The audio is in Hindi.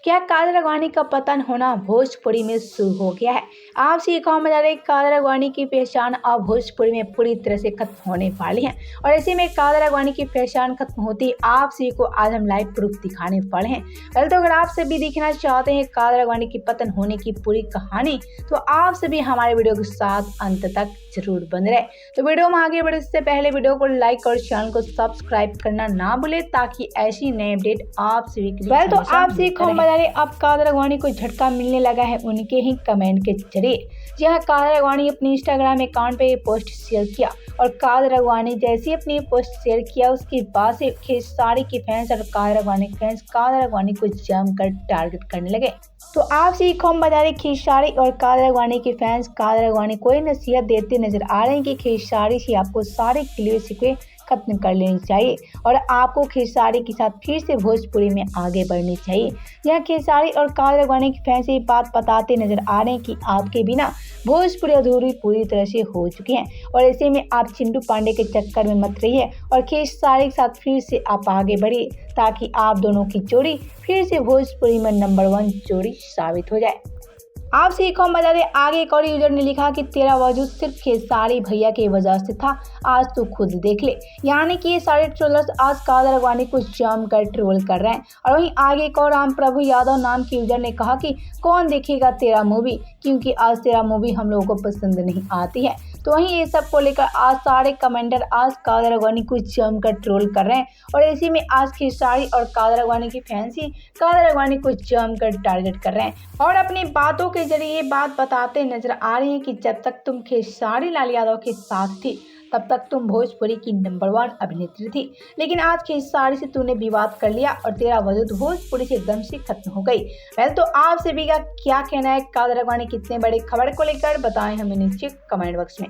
क्या काजल राघवानी का पतन होना भोजपुरी में शुरू हो गया है? आपसे एक और बता दें, काजल राघवानी की पहचान अब भोजपुरी में पूरी तरह से खत्म होने वाली है और ऐसे में काजल राघवानी की पहचान खत्म होती आप सभी को आज हम लाइव प्रूफ दिखाने वाले हैं। पहले तो अगर आप सभी देखना चाहते हैं काजल राघवानी की पतन होने की पूरी कहानी, तो आप सभी हमारे वीडियो के साथ अंत तक जरूर बने रहे। तो वीडियो में आगे बढ़ने से पहले वीडियो को लाइक और चैनल को सब्सक्राइब करना ना भूले ताकि ऐसी नए अपडेट आप सभी के लिए। तो आप सभी को बता दें, अब काजल राघवानी को झटका मिलने लगा है उनके ही कमेंट के जरिए। जी हाँ, काजल राघवानी अपने इंस्टाग्राम अकाउंट पे ये पोस्ट शेयर किया और काजल राघवानी जैसे ही अपनी पोस्ट शेयर किया उसके बाद से खेसारी के फैंस और काजल राघवानी फैंस काजल राघवानी को जमकर टारगेट करने लगे। तो आप सभी को हम बता दें, खेसारी और काजल राघवानी के फैंस काजल राघवानी को नसीहत देते नजर आ रहे हैं कि खेसारी से आपको सारे क्लियर शिकवे खत्म कर लेनी चाहिए और आपको खेसारी के साथ फिर से भोजपुरी में आगे बढ़नी चाहिए। यह खेसारी और काजल राघवानी के फैंस ये बात बताते नजर आ रहे हैं कि आपके बिना भोजपुरी अधूरी पूरी तरह से हो चुकी हैं और ऐसे में आप चिंटू पांडे के चक्कर में मत रहिए और खेसारी के साथ फिर से आप आगे बढ़िए ताकि आप दोनों की जोड़ी फिर से भोजपुरी में नंबर 1 जोड़ी साबित हो जाए। आपसे एक और बता दें, आगे एक और यूजर ने लिखा कि तेरा वजूद सिर्फ खेसारी भैया की वजह से था, आज तू खुद देख ले। यानी कि ये सारे ट्रोलर्स आज काजल राघवानी को जमकर ट्रोल कर रहे हैं। और वहीं आगे एक और राम प्रभु यादव नाम के यूजर ने कहा कि कौन देखेगा तेरा मूवी, क्योंकि आज तेरा मूवी हम लोगों को पसंद नहीं आती है। तो वहीं ये सब को लेकर आज सारे कमेंटर आज काजल राघवानी को जमकर ट्रोल कर रहे हैं और इसी में आज खेसारी और काजल राघवानी की फैंस ही काजल राघवानी को जमकर टारगेट कर रहे हैं और अपनी बातों के जरिए ये बात बताते नजर आ रहे हैं कि जब तक तुम खेसारी लाल यादव के साथ थी तब तक तुम भोजपुरी की नंबर 1 अभिनेत्री थी, लेकिन आज खेसारी से तूने विवाद कर लिया और तेरा वजूद भोजपुरी से एकदम से खत्म हो गई। पहले तो आप सभी का क्या कहना है काजल राघवानी कितने बड़े खबर को लेकर, बताएं हमें नीचे कमेंट बॉक्स में।